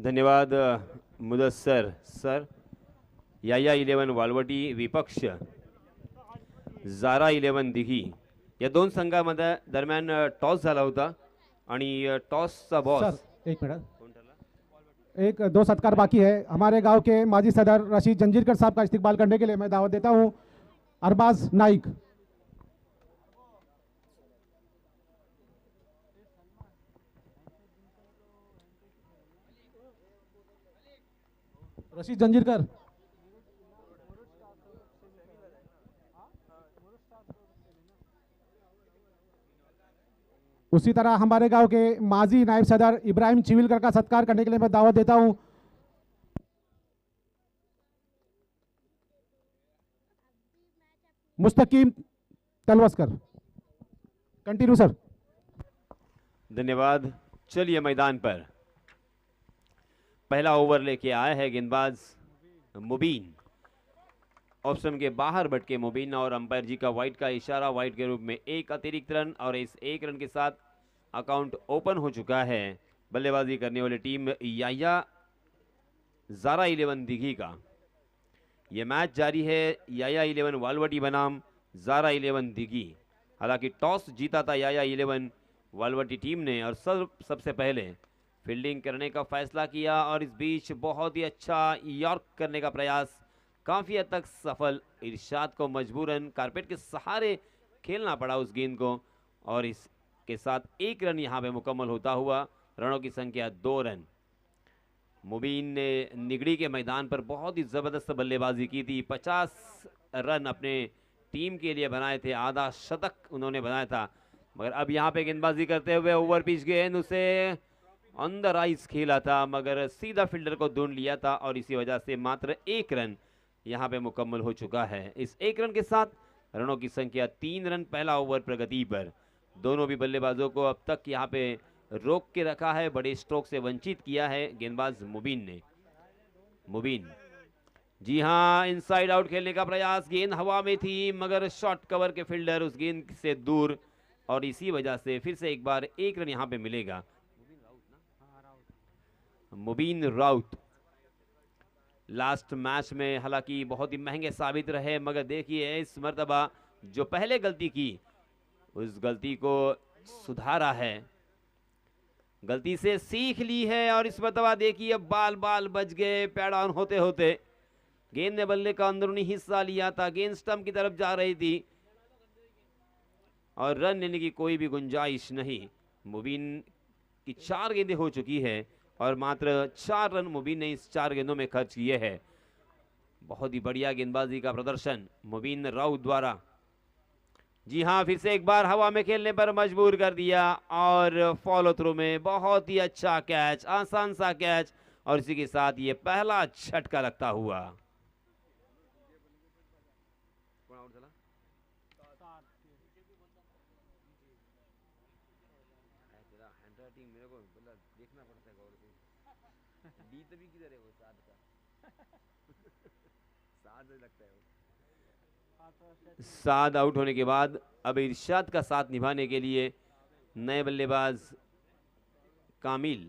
धन्यवाद मुदस्सर सर. याया 11 वालवटी विपक्ष जारा 11 दिघी या दोन संघामध्ये दरम्यान टॉस झाला होता आणि टॉसचा बॉस. सर एक मिनट, एक दो सत्कार बाकी है. हमारे गांव के माजी सदर रशीद जंजीरकर साहब का इस्तेकबाल करने के लिए मैं दावत देता हूं. अरबाज नाइक. रशीद जंजीरकर. उसी तरह हमारे गांव के माजी नायब सदर इब्राहिम चिविलकर का सत्कार करने के लिए मैं दावत देता हूं. मुस्तकीम तलवस्कर. Continue sir. धन्यवाद. चलिए मैदान पर पहला ओवर लेके आया है गेंदबाज मुबीन. ऑप्शन के बाहर भटके मुबीन और अंपायर जी का वाइड का इशारा, वाइड के रूप में एक अतिरिक्त रन और इस एक रन के साथ अकाउंट ओपन हो चुका है. बल्लेबाजी करने वाली टीम याया जारा 11 दिघी का. यह मैच जारी है याया 11 वालवटी बनाम जारा 11 दिघी. हालांकि टॉस जीता था याया 11 वालवटी टीम ने और सबसे पहले फील्डिंग करने का फैसला किया और इस बीच बहुत ही अच्छा यॉर्क करने का प्रयास काफ़ी हद तक सफल. इरशाद को मजबूरन कारपेट के सहारे खेलना पड़ा उस गेंद को और इसके साथ एक रन यहाँ पे मुकम्मल होता हुआ. रनों की संख्या 2 रन. मुबीन ने निगड़ी के मैदान पर बहुत ही ज़बरदस्त बल्लेबाजी की थी. 50 रन अपने टीम के लिए बनाए थे, आधा शतक उन्होंने बनाया था. मगर अब यहाँ पे गेंदबाजी करते हुए ओवर पिच गेंद उसे अंदर आइस खेला था मगर सीधा फील्डर को ढूंढ लिया था और इसी वजह से मात्र एक रन यहाँ पे मुकम्मल हो चुका है. इस एक रन के साथ रनों की संख्या 3 रन. पहला ओवर प्रगति पर. दोनों भी बल्लेबाजों को अब तक यहाँ पे रोक के रखा है, बड़े स्ट्रोक से वंचित किया है गेंदबाज मुबीन ने. मुबीन जी हाँ, इनसाइड आउट खेलने का प्रयास. गेंद हवा में थी मगर शॉर्ट कवर के फील्डर उस गेंद से दूर और इसी वजह से फिर से एक बार एक रन यहाँ पे मिलेगा. मुबीन राउत लास्ट मैच में हालांकि बहुत ही महंगे साबित रहे मगर देखिए इस मर्तबा जो पहले गलती की उस गलती को सुधारा है, गलती से सीख ली है और इस मर्तबा देखिए बाल बाल बच गए. पैड ऑन होते होते गेंद ने बल्ले का अंदरूनी हिस्सा लिया था, गेंद स्टंप की तरफ जा रही थी और रन लेने की कोई भी गुंजाइश नहीं. मुबीन की 4 गेंदें हो चुकी है और मात्र 4 रन मुबीन ने इस 4 गेंदों में खर्च किए हैं. बहुत ही बढ़िया गेंदबाजी का प्रदर्शन मुबीन राउत द्वारा. जी हाँ, फिर से एक बार हवा में खेलने पर मजबूर कर दिया और फॉलो थ्रू में बहुत ही अच्छा कैच, आसान सा कैच और इसी के साथ ये पहला झटका लगता हुआ. साद आउट होने के बाद अब इरशाद का साथ निभाने के लिए नए बल्लेबाज कामिल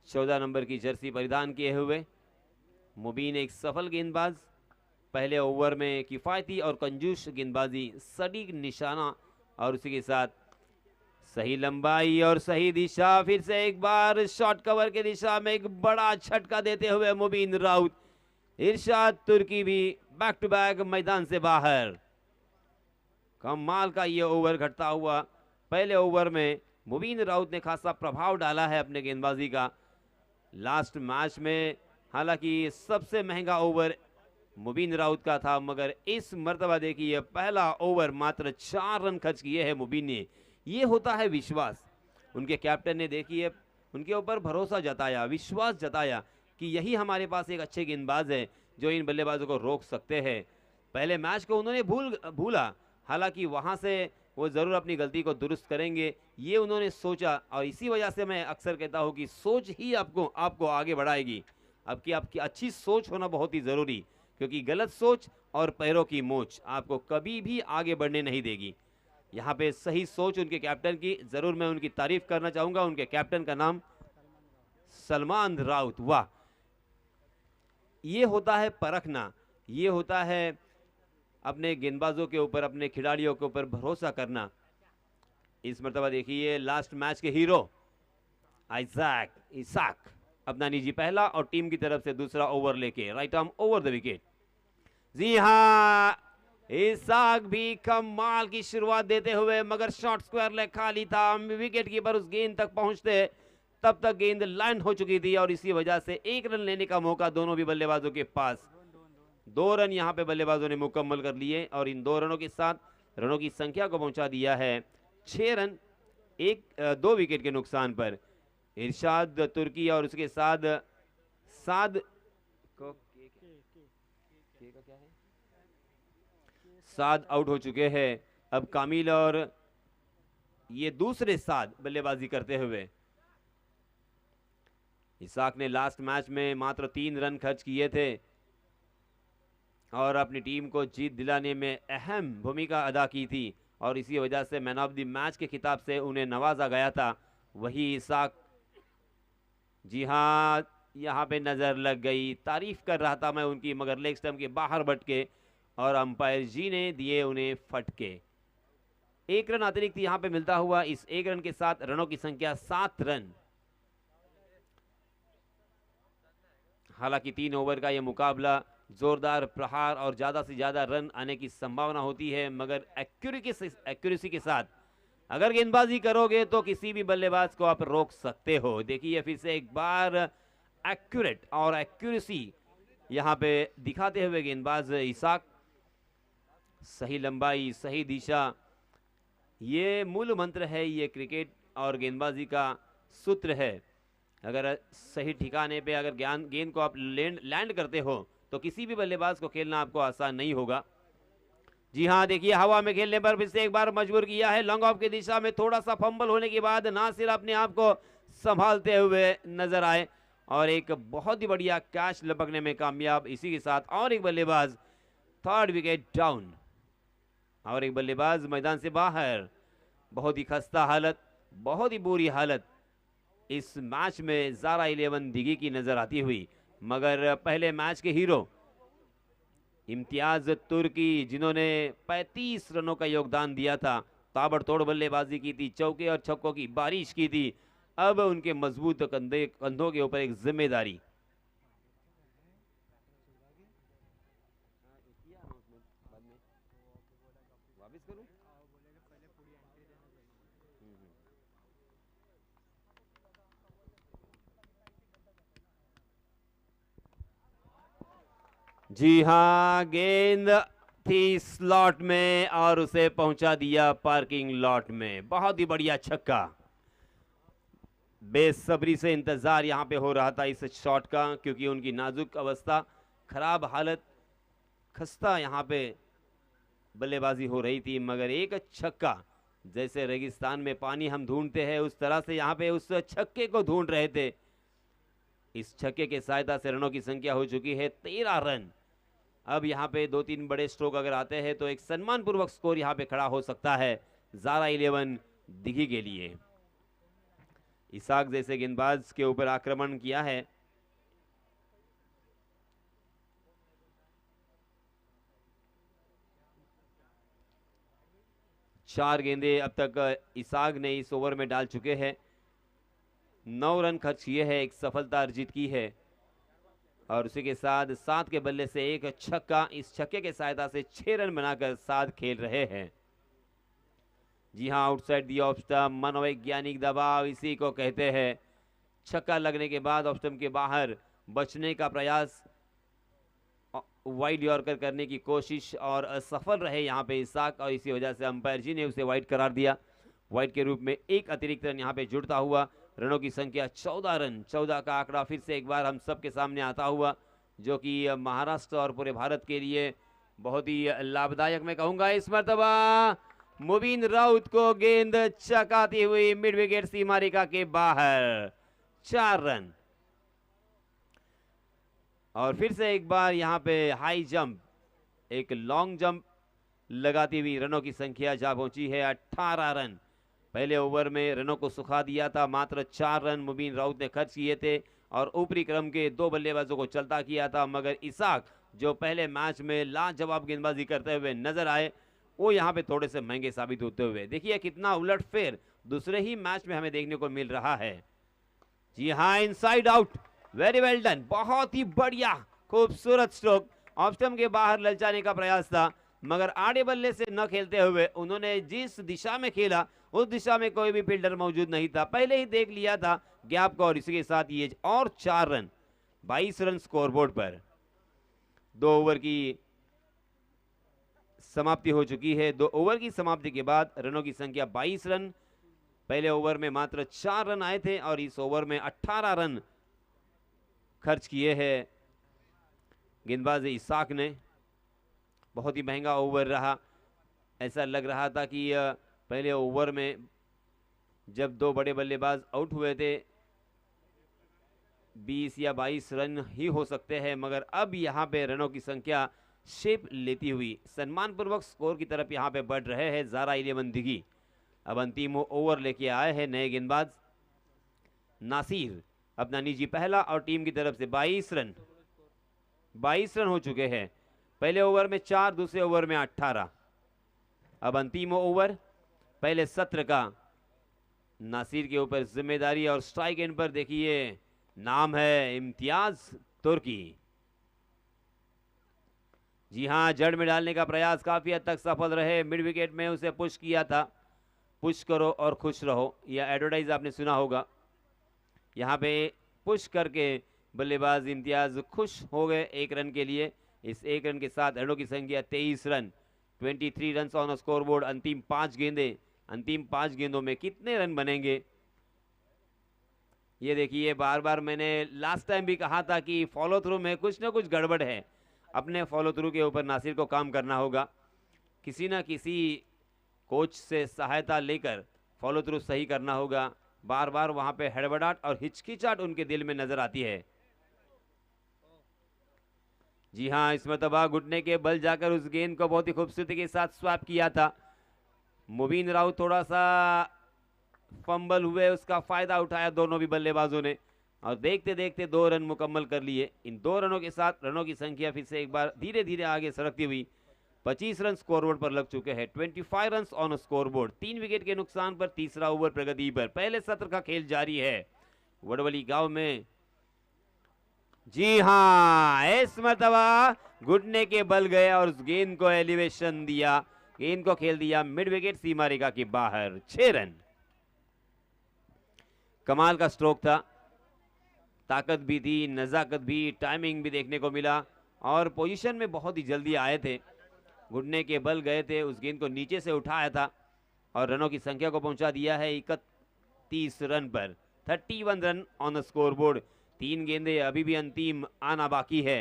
14 नंबर की जर्सी परिधान किए हुए. मुबीन एक सफल गेंदबाज. पहले ओवर में किफ़ायती और कंजूस गेंदबाजी, सटीक निशाना और उसी के साथ सही लंबाई और सही दिशा. फिर से एक बार शॉर्ट कवर की दिशा में एक बड़ा झटका देते हुए मुबीन राउत. इरशाद तुर्की भी बैक टू बैक मैदान से बाहर. कमाल का ये ओवर घटता हुआ. पहले ओवर में मुबीन राउत ने खासा प्रभाव डाला है अपने गेंदबाजी का. लास्ट मैच में हालांकि सबसे महंगा ओवर मुबीन राउत का था मगर इस मर्तबा देखिए पहला ओवर मात्र 4 रन खर्च किए हैं मुबीन ने. ये होता है विश्वास. उनके कैप्टन ने देखिए उनके ऊपर भरोसा जताया, विश्वास जताया कि यही हमारे पास एक अच्छे गेंदबाज है जो इन बल्लेबाजों को रोक सकते हैं. पहले मैच को उन्होंने भूला, हालांकि वहां से वो ज़रूर अपनी गलती को दुरुस्त करेंगे ये उन्होंने सोचा और इसी वजह से मैं अक्सर कहता हूं कि सोच ही आपको आगे बढ़ाएगी. आपकी अच्छी सोच होना बहुत ही ज़रूरी, क्योंकि गलत सोच और पैरों की मोच आपको कभी भी आगे बढ़ने नहीं देगी. यहाँ पे सही सोच उनके कैप्टन की, ज़रूर मैं उनकी तारीफ करना चाहूँगा. उनके कैप्टन का नाम सलमान राउत, वाह! ये होता है परखना, ये होता है अपने गेंदबाजों के ऊपर, अपने खिलाड़ियों के ऊपर भरोसा करना। इस मर्तबा देखिए लास्ट मैच के हीरो इसाक अपना निजी पहला और टीम की तरफ से दूसरा ओवर लेके right arm over the wicket. जी हां, इसाक भी कमाल की शुरुआत देते हुए, मगर शॉर्ट स्क्वायर लेग खाली था। विकेट कीपर उस गेंद तक पहुंचते तब तक गेंद लैंड हो चुकी थी और इसी वजह से 1 रन लेने का मौका दोनों भी बल्लेबाजों के पास। 2 रन यहां पे बल्लेबाजों ने मुकम्मल कर लिए और इन 2 रनों के साथ रनों की संख्या को पहुंचा दिया है 6 रन 2 विकेट के नुकसान पर। इरशाद तुर्की और उसके साथ साद को क्या है, साद आउट हो चुके हैं। अब कामिल और ये दूसरे साद बल्लेबाजी करते हुए। इसाक ने लास्ट मैच में मात्र 3 रन खर्च किए थे और अपनी टीम को जीत दिलाने में अहम भूमिका अदा की थी और इसी वजह से मैन ऑफ द मैच के खिताब से उन्हें नवाजा गया था। वही इसाक, जी हां, यहां पे नजर लग गई, तारीफ कर रहा था मैं उनकी, मगर लेग स्टंप के बाहर भटके और अंपायर जी ने दिए उन्हें फटके। 1 रन अतिरिक्त यहां पे मिलता हुआ इस 1 रन के साथ रनों की संख्या 7 रन। हालांकि 3 ओवर का यह मुकाबला जोरदार प्रहार और ज्यादा से ज्यादा रन आने की संभावना होती है, मगर एक्यूरेसी के साथ अगर गेंदबाजी करोगे तो किसी भी बल्लेबाज को आप रोक सकते हो। देखिए फिर से एक बार एक्यूरेट और एक्यूरेसी यहां पे दिखाते हुए गेंदबाज इसाक। सही लंबाई, सही दिशा, ये मूल मंत्र है, ये क्रिकेट और गेंदबाजी का सूत्र है। अगर सही ठिकाने पे अगर गेंद को आप लैंड करते हो तो किसी भी बल्लेबाज को खेलना आपको आसान नहीं होगा। जी हां, देखिए हवा में खेलने पर फिर से एक बार मजबूर किया है। लॉन्ग ऑफ की दिशा में थोड़ा सा फंबल होने के बाद नासिर अपने आप को संभालते हुए नजर आए और एक बहुत ही बढ़िया कैच लपकने में कामयाब। इसी के साथ और एक बल्लेबाज 3rd विकेट डाउन और एक बल्लेबाज मैदान से बाहर। बहुत ही खस्ता हालत, बहुत ही बुरी हालत इस मैच में ज़ारा 11 दिघी की नजर आती हुई, मगर पहले मैच के हीरो इम्तियाज तुर्की, जिन्होंने 35 रनों का योगदान दिया था, ताबड़तोड़ बल्लेबाजी की थी, चौके और छक्कों की बारिश की थी, अब उनके मजबूत कंधों के ऊपर एक जिम्मेदारी। जी हां, गेंद थी स्लॉट में और उसे पहुंचा दिया पार्किंग लॉट में। बहुत ही बढ़िया छक्का। बेसब्री से इंतजार यहां पे हो रहा था इस शॉट का, क्योंकि उनकी नाजुक अवस्था, खराब हालत, खस्ता यहां पे बल्लेबाजी हो रही थी, मगर एक छक्का, जैसे रेगिस्तान में पानी हम ढूंढते हैं उस तरह से यहां पे उस छक्के को ढूंढ रहे थे। इस छक्के के सहायता से रनों की संख्या हो चुकी है 13 रन। अब यहाँ पे 2-3 बड़े स्ट्रोक अगर आते हैं तो एक सम्मानपूर्वक स्कोर यहाँ पे खड़ा हो सकता है ज़ारा 11 दिघी के लिए। इसाक जैसे गेंदबाज के ऊपर आक्रमण किया है। चार गेंदे अब तक इसाक ने इस ओवर में डाल चुके हैं। 9 रन खर्च किए हैं, एक सफलता अर्जित की है और उसी के साथ 7 के बल्ले से एक छक्का। इस छक्के के सहायता से 6 रन बनाकर 7 खेल रहे हैं। जी हां, आउटसाइड दी ऑफ स्टंप, मनोवैज्ञानिक दबाव इसी को कहते हैं। छक्का लगने के बाद ऑफ स्टंप के बाहर बचने का प्रयास, वाइड यॉर्कर करने की कोशिश और असफल रहे यहाँ पे इसाक और इसी वजह से अंपायर जी ने उसे वाइड करार दिया। वाइड के रूप में एक अतिरिक्त रन यहाँ पे जुड़ता हुआ रनों की संख्या 14 रन। 14 का आंकड़ा फिर से एक बार हम सब के सामने आता हुआ, जो कि महाराष्ट्र और पूरे भारत के लिए बहुत ही लाभदायक मैं कहूंगा। इस मर्तबा मुबीन राउत को गेंद चकाती हुई मिड विकेट सीमा रेखा के बाहर, 4 रन। और फिर से एक बार यहाँ पे हाई जंप, एक लॉन्ग जंप लगाती हुई रनों की संख्या जा पहुंची है 18 रन। पहले ओवर में रनों को सुखा दिया था। मात्र 4 रन मुबीन राउत ने खर्च किए थे और ऊपरी क्रम के 2 बल्लेबाजों को चलता किया था, मगर इसाक जो पहले मैच में लाजवाब गेंदबाजी करते हुए नजर आए, वो यहाँ पे थोड़े से महंगे साबित होते हुए। देखिए कितना उलटफेर दूसरे ही मैच में हमें देखने को मिल रहा है। जी हाँ, inside out, very well done, बहुत ही बढ़िया खूबसूरत स्ट्रोक। ऑफ स्टंप के बाहर ललचाने का प्रयास था, मगर आड़े बल्ले से न खेलते हुए उन्होंने जिस दिशा में खेला उस दिशा में कोई भी फील्डर मौजूद नहीं था। पहले ही देख लिया था गैप को, और इसी के साथ ये और 4 रन, 22 रन स्कोरबोर्ड पर। 2 ओवर की समाप्ति हो चुकी है। 2 ओवर की समाप्ति के बाद रनों की संख्या 22 रन। पहले ओवर में मात्र 4 रन आए थे और इस ओवर में 18 रन खर्च किए हैं गेंदबाज इसाक ने। बहुत ही महंगा ओवर रहा। ऐसा लग रहा था कि पहले ओवर में जब 2 बड़े बल्लेबाज आउट हुए थे 20 या 22 रन ही हो सकते हैं, मगर अब यहां पे रनों की संख्या शेप लेती हुई सम्मानपूर्वक स्कोर की तरफ यहां पे बढ़ रहे हैं ज़ारा 11 दिघी। अब अंतिम ओवर लेके आए हैं नए गेंदबाज नासिर, अपना निजी पहला और टीम की तरफ से 22 रन हो चुके हैं। पहले ओवर में 4, दूसरे ओवर में 18। अब अंतिम ओवर पहले सत्र का नासिर के ऊपर जिम्मेदारी, और स्ट्राइक एंड पर देखिए नाम है इम्तियाज तुर्की। जी हां, जड़ में डालने का प्रयास काफी हद तक सफल रहे। मिड विकेट में उसे पुश किया था, पुश करो और खुश रहो, यह एडवर्टाइज आपने सुना होगा। यहां पे पुश करके बल्लेबाज इम्तियाज खुश हो गए 1 रन के लिए। इस 1 रन के साथ रनों की संख्या 23 रन, 23 रन ऑन स्कोरबोर्ड। अंतिम 5 गेंदें, अंतिम 5 गेंदों में कितने रन बनेंगे ये देखिए। बार बार मैंने लास्ट टाइम भी कहा था कि फॉलो थ्रू में कुछ ना कुछ गड़बड़ है। अपने फॉलो थ्रू के ऊपर नासिर को काम करना होगा, किसी ना किसी कोच से सहायता लेकर फॉलो थ्रू सही करना होगा। बार बार वहां पे हड़बड़ाहट और हिचकिचाहट उनके दिल में नजर आती है। जी हां, इस मरतबा घुटने के बल जाकर उस गेंद को बहुत ही खूबसूरती के साथ स्वैप किया था। मुबीन राउत थोड़ा सा फंबल हुए, उसका फायदा उठाया दोनों भी बल्लेबाजों ने, और देखते देखते 2 रन मुकम्मल कर लिए। इन 2 रनों के साथ रनों की संख्या फिर से एक बार धीरे धीरे आगे सरकती हुई 25 रन स्कोरबोर्ड पर लग चुके हैं। 25 रन ऑन स्कोरबोर्ड। 3 विकेट के नुकसान पर तीसरा ओवर प्रगति पर। पहले सत्र का खेल जारी है वडवली गांव में। जी हां, इस मरतबा घुटने के बल गए और उस गेंद को एलिवेशन दिया, गेंद को खेल दिया मिड विकेट सीमा रेखा के बाहर। 6 रन। कमाल का स्ट्रोक था, ताकत भी थी, नजाकत भी, टाइमिंग भी देखने को मिला, और पोजीशन में बहुत ही जल्दी आए थे। घुटने के बल गए थे, उस गेंद को नीचे से उठाया था और रनों की संख्या को पहुंचा दिया है 31 रन पर। 31 रन ऑन स्कोरबोर्ड। 3 गेंदें अभी भी अंतिम आना बाकी है।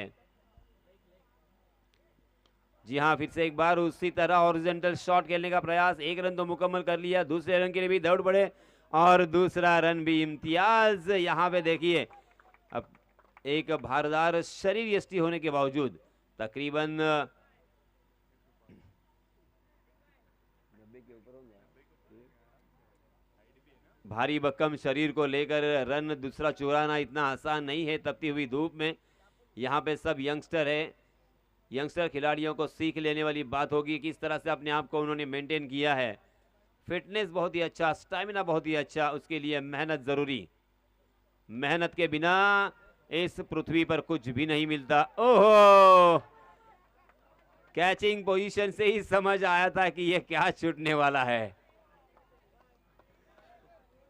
जी हां, फिर से एक बार उसी तरह हॉरिजॉन्टल शॉट खेलने का प्रयास। 1 रन तो मुकम्मल कर लिया, दूसरे रन के लिए भी दौड़ पड़े और दूसरा रन भी। इम्तियाज यहां पे देखिए, अब एक भारदार शरीर यष्टि होने के बावजूद तकरीबन भारी भक्कम शरीर को लेकर रन दूसरा चुराना इतना आसान नहीं है तपती हुई धूप में। यहाँ पे सब यंगस्टर है, यंगस्टर खिलाड़ियों को सीख लेने वाली बात होगी किस तरह से अपने आप को उन्होंने मेंटेन किया है। फिटनेस बहुत ही अच्छा, स्टैमिना बहुत ही अच्छा, उसके लिए मेहनत जरूरी। मेहनत के बिना इस पृथ्वी पर कुछ भी नहीं मिलता। ओहो, कैचिंग पोजीशन से ही समझ आया था कि यह क्या छूटने वाला है।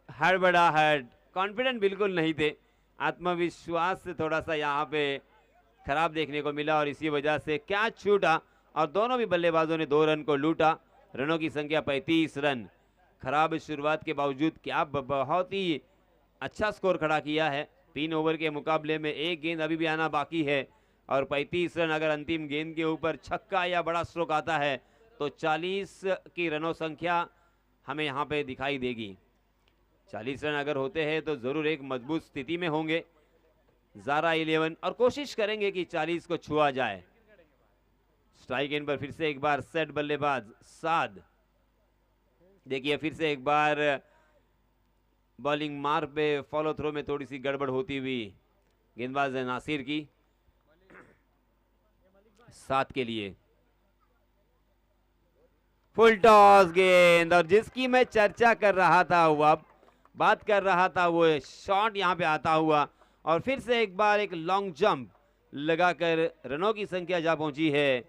हड़बड़ाहट, कॉन्फिडेंट बिल्कुल नहीं थे, आत्मविश्वास से थोड़ा सा यहाँ पे खराब देखने को मिला और इसी वजह से कैच छूटा और दोनों भी बल्लेबाजों ने 2 रन को लूटा। रनों की संख्या 35 रन। खराब शुरुआत के बावजूद क्या बहुत ही अच्छा स्कोर खड़ा किया है। 3 ओवर के मुकाबले में 1 गेंद अभी भी आना बाकी है और 35 रन। अगर अंतिम गेंद के ऊपर छक्का या बड़ा स्ट्रोक आता है तो 40 की रनों संख्या हमें यहाँ पे दिखाई देगी। 40 रन अगर होते हैं तो जरूर एक मजबूत स्थिति में होंगे ज़ारा 11 और कोशिश करेंगे कि 40 को छुआ जाए। स्ट्राइक एंड पर फिर से एक बार सेट बल्लेबाज साद। देखिए फिर से एक बार बॉलिंग मार्क पे फॉलो थ्रो में थोड़ी सी गड़बड़ होती हुई गेंदबाज नासिर की 7 के लिए। फुल टॉस गेंद, और जिसकी मैं चर्चा कर रहा था, वो बात कर रहा था, वो शॉट यहां पे आता हुआ और फिर से एक बार एक लॉन्ग जंप लगाकर रनों की संख्या जा पहुंची है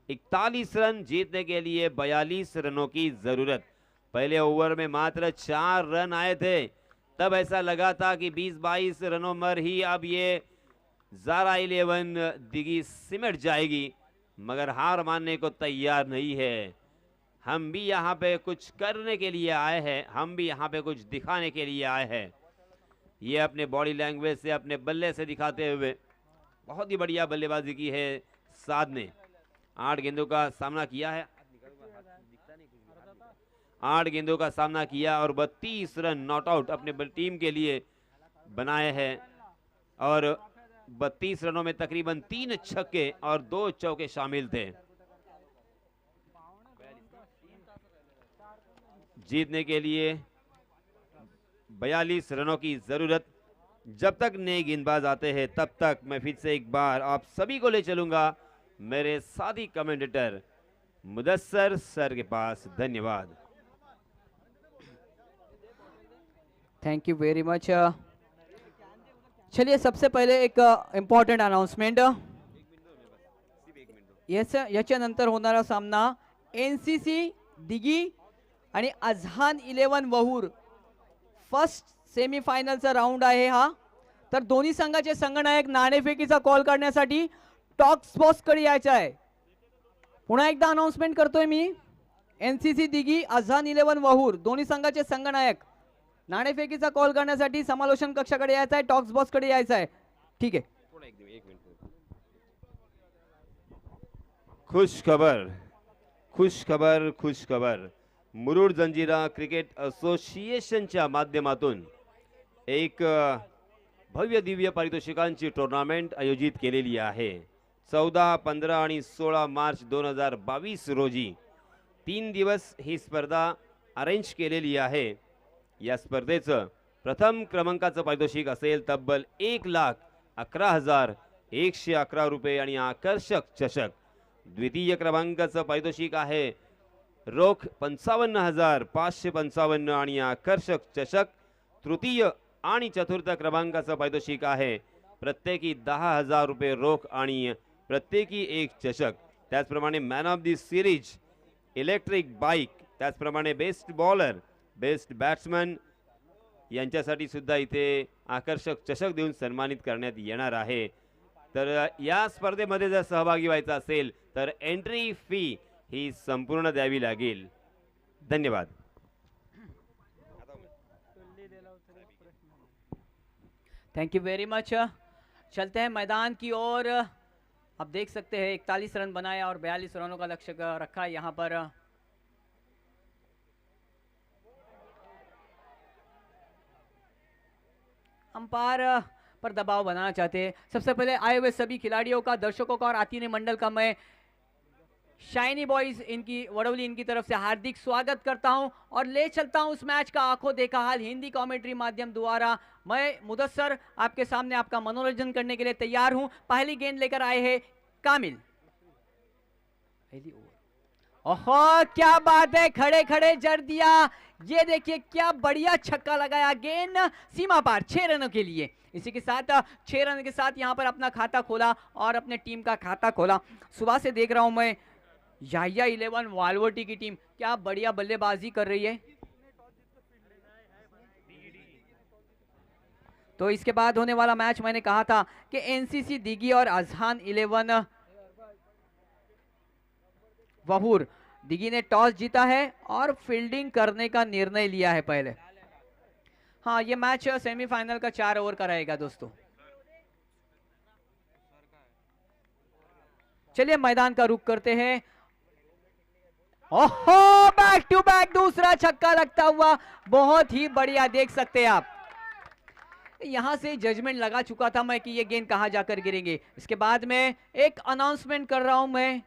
41 रन। जीतने के लिए 42 रनों की जरूरत। पहले ओवर में मात्र 4 रन आए थे, तब ऐसा लगा था कि 20-22 रनों पर ही अब ये ज़ारा 11 दिगी सिमट जाएगी, मगर हार मानने को तैयार नहीं है। हम भी यहाँ पे कुछ करने के लिए आए हैं, हम भी यहाँ पे कुछ दिखाने के लिए आए हैं। ये अपने बॉडी लैंग्वेज से, अपने बल्ले से दिखाते हुए बहुत ही बढ़िया बल्लेबाजी की है साद ने। 8 गेंदों का सामना किया है, 8 गेंदों का सामना किया और 32 रन नॉट आउट अपने टीम के लिए बनाए हैं और 32 रनों में तकरीबन 3 छक्के और 2 चौके शामिल थे। जीतने के लिए 42 रनों की जरूरत। जब तक नए गेंदबाज आते हैं तब तक मैं फिर से एक बार आप सभी को ले चलूंगा मेरे साथी कमेंटेटर मुदस्सर सर के पास। धन्यवाद। Thank you very much. चलिए सबसे पहिले एक इम्पॉर्टंट अनाउन्समेंट। याच्यानंतर होणारा सामना NCC दिगी आणि अझहान 11 वहूर फर्स्ट सेमीफायनलचा राऊंड आहे हा। तर दोन्ही संघाचे संघनायक नाणेफेकीचा कॉल करण्यासाठी टॉक्स बॉक्सकडे यायचं आहे। पुन्हा एकदा अनाउन्समेंट करतोय मी, NCC दिगी अझहान 11 वहूर दोन्ही संघाचे संघनायक नाणेफेकीचा कॉल करण्यासाठी समालोचन कक्षाकडे यायचं आहे, टॉक्स बॉक्सकडे यायचं आहे। ठीक आहे। खुश खबर, खुश खबर, खुश खबर। मुरुड जंजिरा क्रिकेट असोसिएशनच्या माध्यमातून एक भव्य दिव्य पारितोषिकांची टूर्नामेंट आयोजित केलेली आहे। 14, 15 आणि 16 मार्च 2022 रोजी 3 दिवस ही स्पर्धा अरेंज केलेली आहे। या स्पर्धेचं प्रथम क्रमांकाचं पारितोषिक असेल तब्बल 1,11,111 रुपये आणि आकर्षक चषक। द्वितीय क्रमांकाचं पारितोषिक आहे रोख 55,555 आणि आकर्षक चषक। तृतीय आणि चतुर्थ क्रमांकाचं पारितोषिक आहे प्रत्येकी 10,000 रुपये रोख आणि प्रत्येकी एक चषक। त्याचप्रमाणे man of the series, electric bike, त्याचप्रमाणे बेस्ट बॉलर, बेस्ट बॅट्समन यांच्यासाठी सुद्धा इथे आकर्षक चषक देऊन सन्मानित करण्यात येणार आहे। तर या स्पर्धेमध्ये जर सहभागी व्हायचं असेल तर एंट्री फी ही संपूर्ण द्यावी लागेल। धन्यवाद। Thank you very much. चलते हैं मैदान की ओर। आप देख सकते हैं 41 रन बनाया और 42 रनों का लक्ष्य रखा है यहाँ पर। अंपायर पर दबाव बनाना चाहते हैं। सबसे पहले आए हुए सभी खिलाड़ियों का, दर्शकों का और आतीन मंडल का मैं शाइनी बॉयज इनकी वडवली इनकी तरफ से हार्दिक स्वागत करता हूं और ले चलता हूं उस मैच का आंखों देखा हाल हिंदी कमेंट्री माध्यम द्वारा। मैं मुदस्सर आपके सामने आपका मनोरंजन करने के लिए तैयार हूं। पहली गेंद लेकर आए हैं कामिल। ओहो क्या बात है, खड़े खड़े जड़ दिया। ये देखिए क्या बढ़िया छक्का लगाया, गेंद सीमा पार 6 रनों के लिए। इसी के साथ 6 रन के साथ यहां पर अपना खाता खोला और अपने टीम का खाता खोला। सुबह से देख रहा हूं मैं याहिया 11 वालवर्टी की टीम क्या बढ़िया बल्लेबाजी कर रही है। तो इसके बाद होने वाला मैच मैंने कहा था कि एनसीसी दिगी और अजहान 11 वहूर। दिगी ने टॉस जीता है और फील्डिंग करने का निर्णय लिया है पहले। हाँ ये मैच सेमीफाइनल का 4 ओवर का रहेगा दोस्तों। चलिए मैदान का रुख करते हैं। ओहो बैक टू बैक दूसरा छक्का लगता हुआ, बहुत ही बढ़िया। देख सकते हैं आप यहां से जजमेंट लगा चुका था मैं कि ये गेंद कहां जाकर गिरेंगे। इसके बाद में एक अनाउंसमेंट कर रहा हूं मैं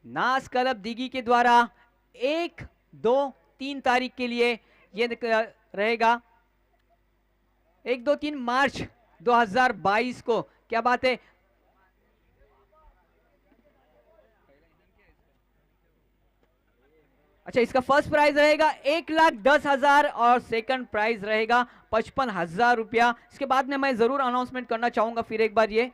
नास क्लब दिगी के द्वारा 1, 2, 3 तारीख के लिए ये रहेगा, 1, 2, 3 मार्च 2022 को। क्या बात है। अच्छा, इसका फर्स्ट प्राइज रहेगा 1,10,000 और सेकंड प्राइज रहेगा 55,000 रुपया। इसके बाद में मैं जरूर अनाउंसमेंट करना चाहूंगा फिर एक बार ये।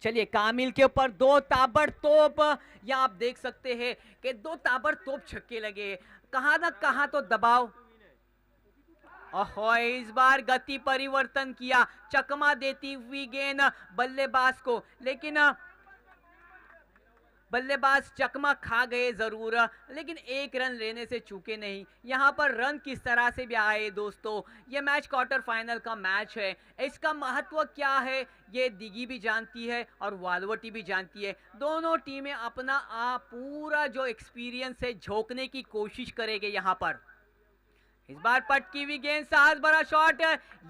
चलिए, कामिल के ऊपर 2 ताबड़तोप, यहां आप देख सकते हैं कि 2 ताबड़तोप छक्के लगे, कहां ना कहां तो दबाव। इस बार गति परिवर्तन किया, चकमा देती हुई गेंद बल्लेबाज को, लेकिन बल्लेबाज चकमा खा गए जरूर, लेकिन 1 रन लेने से चूके नहीं। यहां पर रन किस तरह से भी आए दोस्तों, ये मैच क्वार्टर फाइनल का मैच है, इसका महत्व क्या है ये दिगी भी जानती है और वालवटी भी जानती है। दोनों टीमें अपना पूरा जो एक्सपीरियंस है झोंकने की कोशिश करेंगे यहां पर। इस बार पटकी हुई गेंद, साहस भरा शॉट,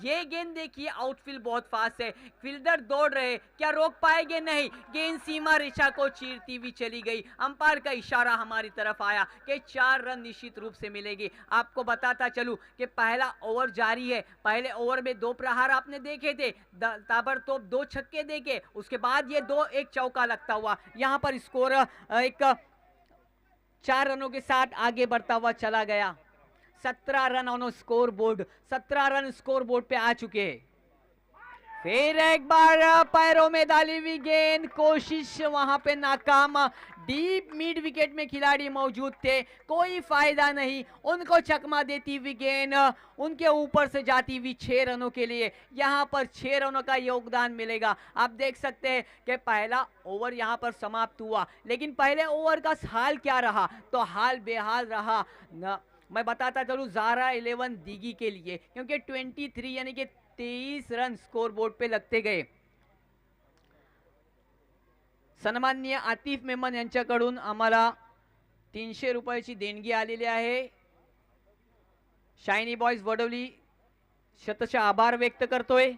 ये गेंद देखिए, आउटफील्ड बहुत फास्ट है, फील्डर दौड़ रहे, क्या रोक पाएंगे? नहीं, गेंद सीमा रेखा को चीरती हुई चली गई। अंपायर का इशारा हमारी तरफ आया कि 4 रन निश्चित रूप से मिलेगी। आपको बताता चलूं कि पहला ओवर जारी है, पहले ओवर में 2 प्रहार आपने देखे थे, ताबड़तोप 2 छक्के देखे, उसके बाद ये 2-1 चौका लगता हुआ यहां पर स्कोर एक 4 रनों के साथ आगे बढ़ता हुआ चला गया। 17 run on score board, 17 run score board पे आ चुके। फिर एक बार पैरों में डाली हुई गेंद, कोशिश वहां पे नाकाम। डीप मिड विकेट में खिलाड़ी मौजूद थे, कोई फायदा नहीं, उनको चकमा देती हुई गेंद उनके ऊपर से जाती हुई 6 रनों के लिए। यहां पर 6 रनों का योगदान मिलेगा। आप देख सकते हैं कि पहला ओवर यहां पर समाप्त हुआ, लेकिन पहले ओवर का हाल क्या रहा? तो हाल बेहाल रहा न, मैं बताता चलूं ज़ारा 11 दिगी के लिए, क्योंकि 23 यानी कि 23 रन स्कोर बोर्ड पे लगते गए। सन्माननीय आतिफ मेमन यांच्याकडून आम्हाला 300 रुपयाची देणगी आलेली आहे। शायनी बॉयज वडवली शतशः आभार व्यक्त करतोय।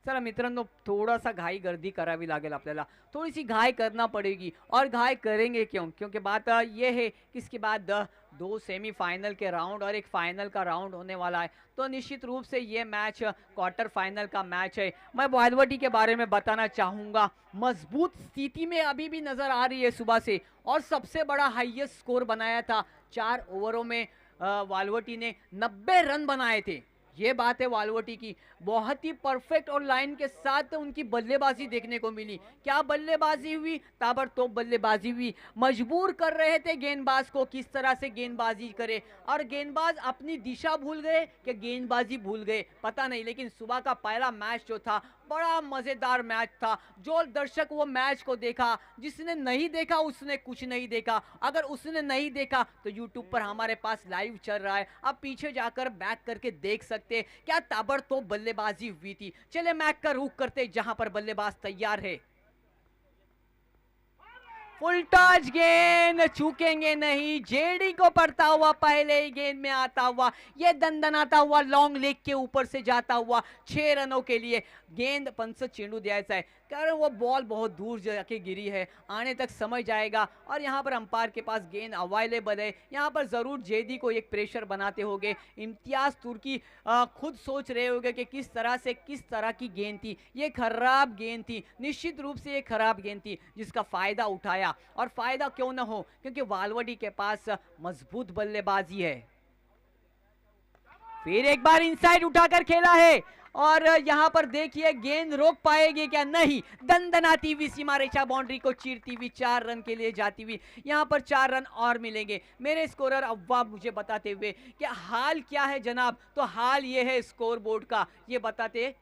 चला मित्रांनो, थोड़ा सा घाई गर्दी करावी लागेल आपल्याला, थोड़ी सी घाई करना पड़ेगी। और घाई करेंगे क्यों? क्योंकि बात ये है कि इसके बाद 2 सेमीफाइनल के राउंड और एक फाइनल का राउंड होने वाला है, तो निश्चित रूप से ये मैच क्वार्टर फाइनल का मैच है। मैं वालवटी के बारे में बताना चाहूँगा, मजबूत स्थिति में अभी भी नजर आ रही है सुबह से, और सबसे बड़ा हाईएस्ट स्कोर बनाया था 4 ओवरों में। वालवटी ने 90 रन बनाए थे। ये बात है वालवटी की, बहुत ही परफेक्ट और लाइन के साथ उनकी बल्लेबाजी देखने को मिली। क्या बल्लेबाजी हुई, ताबड़तोप बल्लेबाजी हुई। मजबूर कर रहे थे गेंदबाज को किस तरह से गेंदबाजी करे, और गेंदबाज अपनी दिशा भूल गए कि गेंदबाजी भूल गए, पता नहीं। लेकिन सुबह का पहला मैच जो था बड़ा मजेदार मैच था। जो दर्शक वो मैच को देखा, जिसने नहीं देखा उसने कुछ नहीं देखा। अगर उसने नहीं देखा तो यूट्यूब पर हमारे पास लाइव चल रहा है, आप पीछे जाकर बैक करके देख सकते हैं क्या ताबड़तोप बल्लेबाजी हुई थी। चले मैच का रुख करते जहां पर बल्लेबाज तैयार है। फुल टच गेंद, चूकेंगे नहीं, जेडी को पड़ता हुआ पहले ही गेंद में आता हुआ, ये दंदनाता हुआ लॉन्ग लेग के ऊपर से जाता हुआ 6 रनों के लिए। गेंद पंच चेंडू द्यायचा है, कारण वो बॉल बहुत दूर जाके गिरी है, आने तक समय जाएगा। और यहाँ पर अंपायर के पास गेंद अवेलेबल है, यहाँ पर जरूर जेडी को एक प्रेशर बनाते होंगे। इम्तियाज तुर्की खुद सोच रहे होंगे कि किस तरह की गेंद थी, ये खराब गेंद थी, निश्चित रूप से ये खराब गेंद थी, जिसका फायदा उठाया। और फायदा क्यों ना हो, क्योंकि वालवटी के पास मजबूत बल्लेबाजी है। फिर एक बार इनसाइड उठाकर खेला है, और यहां पर देखिए गेंद रोक पाएगी क्या? नहीं, दंदनाती हुई सीमा रेखा बाउंड्री को चीरती हुई 4 रन के लिए जाती हुई। यहां पर 4 रन और मिलेंगे। मेरे स्कोरर अव्वाब मुझे बताते हुए कि हाल क्या है जनाब, तो हाल ये है स्कोर बोर्ड का, ये बताते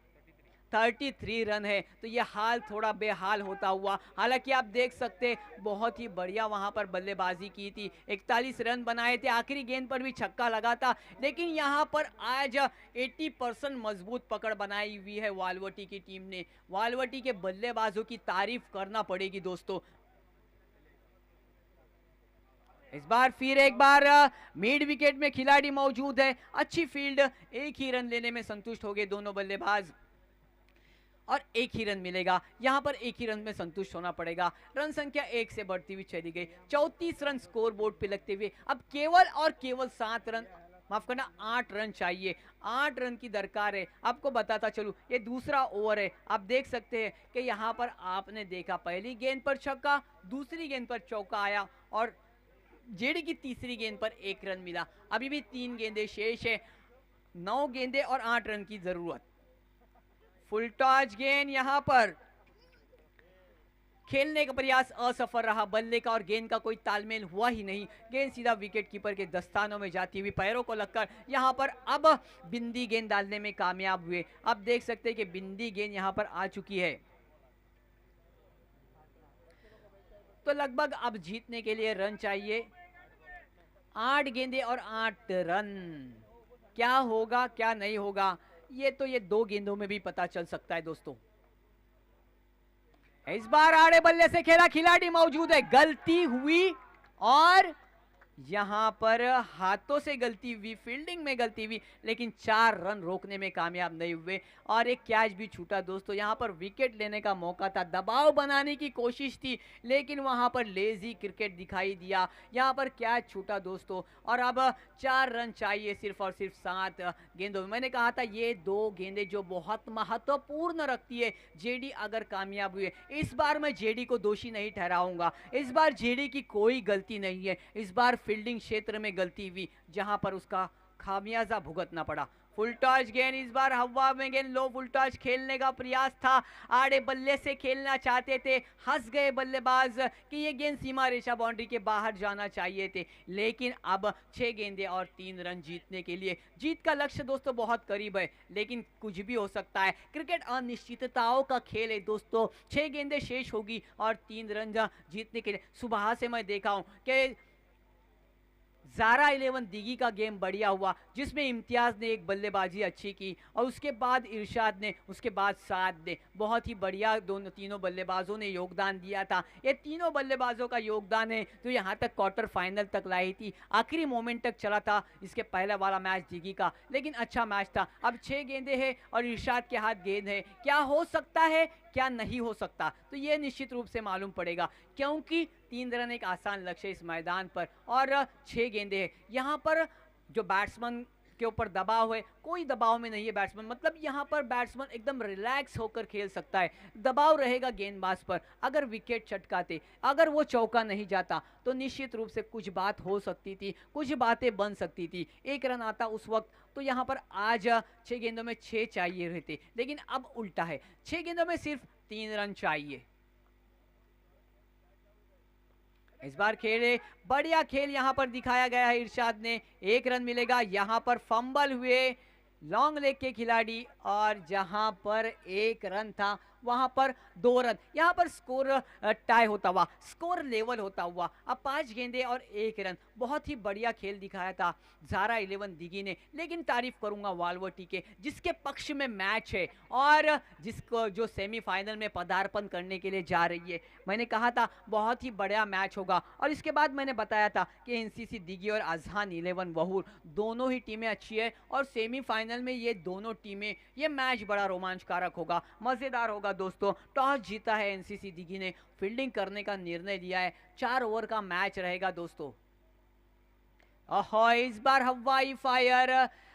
33 रन है, तो ये हाल थोड़ा बेहाल होता हुआ। हालांकि आप देख सकते बहुत ही बढ़िया वहां पर बल्लेबाजी की थी, 41 रन बनाए थे, आखिरी गेंद पर भी छक्का लगा था। लेकिन यहां पर आज 80% मजबूत पकड़ बनाई हुई है वालवटी की टीम ने। वालवटी के बल्लेबाजों की तारीफ करना पड़ेगी दोस्तों। इस बार फिर एक बार मिड विकेट में खिलाड़ी मौजूद है, अच्छी फील्ड, एक ही रन लेने में संतुष्ट हो गए दोनों बल्लेबाज। और एक ही रन मिलेगा। यहाँ पर एक ही रन में संतुष्ट होना पड़ेगा। रन संख्या 1 से बढ़ती हुई चली गई, 34 रन स्कोर बोर्ड पे लगते हुए अब केवल और केवल 7 रन, माफ करना 8 रन चाहिए। 8 रन की दरकार है। आपको बताता चलूं, ये दूसरा ओवर है। आप देख सकते हैं कि यहाँ पर आपने देखा पहली गेंद पर छक्का, दूसरी गेंद पर चौका आया और जेडी की तीसरी गेंद पर 1 रन मिला। अभी भी 3 गेंदें शेष है, 9 गेंदें और 8 रन की जरूरत। फुल टॉस गेंद यहाँ पर खेलने का प्रयास असफल रहा। बल्ले का और गेंद का कोई तालमेल हुआ ही नहीं। गेंद सीधा विकेट कीपर के दस्तानों में जाती हुई पैरों को लगकर यहाँ पर अब बिंदी गेंद डालने में कामयाब हुए। अब देख सकते हैं कि बिंदी गेंद यहाँ पर आ चुकी है। तो लगभग अब जीतने के लिए रन चाहिए। 8 गेंदें और 8 रन। क्या होगा क्या नहीं होगा, ये तो ये 2 गेंदों में भी पता चल सकता है दोस्तों। इस बार आड़े बल्ले से खेला खिलाड़ी मौजूद है, गलती हुई और यहां पर हाथों से गलती हुई, फील्डिंग में गलती हुई, लेकिन 4 रन रोकने में कामयाब नहीं हुए और एक कैच भी छूटा दोस्तों। यहां पर विकेट लेने का मौका था, दबाव बनाने की कोशिश थी, लेकिन वहां पर लेजी क्रिकेट दिखाई दिया। यहां पर कैच छूटा दोस्तों और अब 4 रन चाहिए सिर्फ और सिर्फ 7 गेंदों में। मैंने कहा था ये 2 गेंदें जो बहुत महत्वपूर्ण रखती है। जेडी अगर कामयाब हुए, इस बार मैं जेडी को दोषी नहीं ठहराऊंगा। इस बार जेडी की कोई गलती नहीं है। इस बार फील्डिंग क्षेत्र में गलती हुई जहां पर उसका खामियाजा भुगतना पड़ा। फुल टॉस गेंद, इस बार हवा में गेंद, लो फुल टॉस खेलने का प्रयास था। आड़े बल्ले से खेलना चाहते थे, हंस गए बल्लेबाज कि ये गेंद सीमा रेखा बाउंड्री के बाहर जाना चाहिए थे, लेकिन अब 6 गेंदें और 3 रन जीतने के लिए। जीत का लक्ष्य दोस्तों बहुत करीब है, लेकिन कुछ भी हो सकता है। क्रिकेट अनिश्चितताओं का खेल है दोस्तों। 6 गेंदें शेष होगी और 3 रन जीतने के लिए। सुबह से मैं देखा हूं कि ज़ारा 11 दिगी का गेम बढ़िया हुआ, जिसमें इम्तियाज़ ने एक बल्लेबाजी अच्छी की और उसके बाद इरशाद ने, उसके बाद साद ने, बहुत ही बढ़िया तीनों बल्लेबाजों ने योगदान दिया था। ये तीनों बल्लेबाजों का योगदान है तो यहाँ तक क्वार्टर फाइनल तक लाई थी। आखिरी मोमेंट तक चला था इसके पहला वाला मैच दिगी का, लेकिन अच्छा मैच था। अब 6 गेंदें हैं और इरशाद के हाथ गेंद है। क्या हो सकता है क्या नहीं हो सकता, तो ये निश्चित रूप से मालूम पड़ेगा, क्योंकि 3 रन एक आसान लक्ष्य इस मैदान पर और 6 गेंदें हैं। यहाँ पर जो बैट्समैन के ऊपर दबाव है, कोई दबाव में नहीं है बैट्समैन। मतलब यहाँ पर बैट्समैन एकदम रिलैक्स होकर खेल सकता है। दबाव रहेगा गेंदबाज पर। अगर विकेट चटकाते, अगर वो चौका नहीं जाता तो निश्चित रूप से कुछ बात हो सकती थी, कुछ बातें बन सकती थी। 1 रन आता उस वक्त तो यहाँ पर आज 6 गेंदों में 6 चाहिए रहते, लेकिन अब उल्टा है, 6 गेंदों में सिर्फ 3 रन चाहिए। इस बार खेले बढ़िया खेल यहाँ पर दिखाया गया है इरशाद ने। 1 रन मिलेगा। यहाँ पर फंबल हुए लॉन्ग लेग के खिलाड़ी और जहां पर 1 रन था वहां पर 2 रन। यहाँ पर स्कोर टाई होता हुआ, स्कोर लेवल होता हुआ अब 5 गेंदें और 1 रन। बहुत ही बढ़िया खेल दिखाया था ज़ारा 11 दिगी ने, लेकिन तारीफ करूंगा वालवर्टी के, जिसके पक्ष में मैच है और जिसको जो सेमीफाइनल में पदार्पण करने के लिए जा रही है। मैंने कहा था बहुत ही बढ़िया मैच होगा और इसके बाद मैंने बताया था कि एनसीसी दिगी और अजहान 11 वहूर दोनों ही टीमें अच्छी है और सेमीफाइनल में ये दोनों टीमें, ये मैच बड़ा रोमांचकारक होगा, मज़ेदार होगा दोस्तों। टॉस जीता है एनसीसी दिगी ने, फील्डिंग करने का निर्णय लिया है। 4 ओवर का मैच रहेगा दोस्तों। इस बार हवाई फायर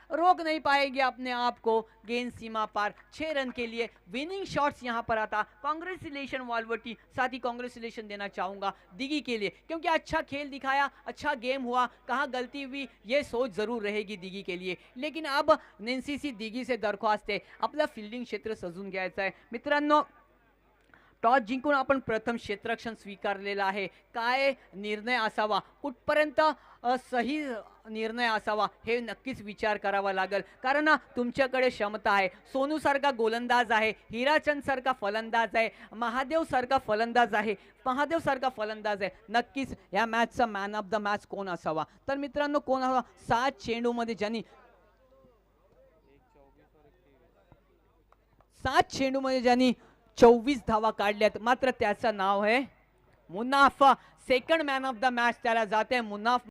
रोक नहीं पाएंगे अपने आप को। गेंद सीमा पार, 6 रन के लिए विनिंग शॉट्स यहां पर आता। कांग्रेचुलेशन वालवर्टी, साथ ही कांग्रेचुलेशन देना चाहूंगा दिगी के लिए, क्योंकि अच्छा खेल दिखाया, अच्छा गेम हुआ। कहां गलती हुई ये सोच जरूर रहेगी दिगी के लिए, लेकिन अब एनसीसी दिगी से दरख्वास्त आहे आपला फील्डिंग क्षेत्र सजून घ्यायचं आहे मित्रांनो। टॉस जिंकून आपण प्रथम क्षेत्ररक्षण स्वीकारलेला आहे। काय निर्णय असावा, कुठपर्यंत सही निर्णय असावा हे नक्कीच विचार करावा लागेल, कारण तुमच्याकडे क्षमता आहे। सोनू सारखा गोलंदाज आहे, हिराचंद सारखा फलंदाज आहे, महादेव सारखा फलंदाज आहे, नक्कीच या मॅचचा मॅन ऑफ द मॅच कोण असावा, तर मित्रांनो कोण असावा? 7 चेंडूमध्ये ज्यांनी 24 धावा काढल्यात, मात्र त्याचं नाव आहे Munaf. Second man of the match त्याला जाते मुनाफ।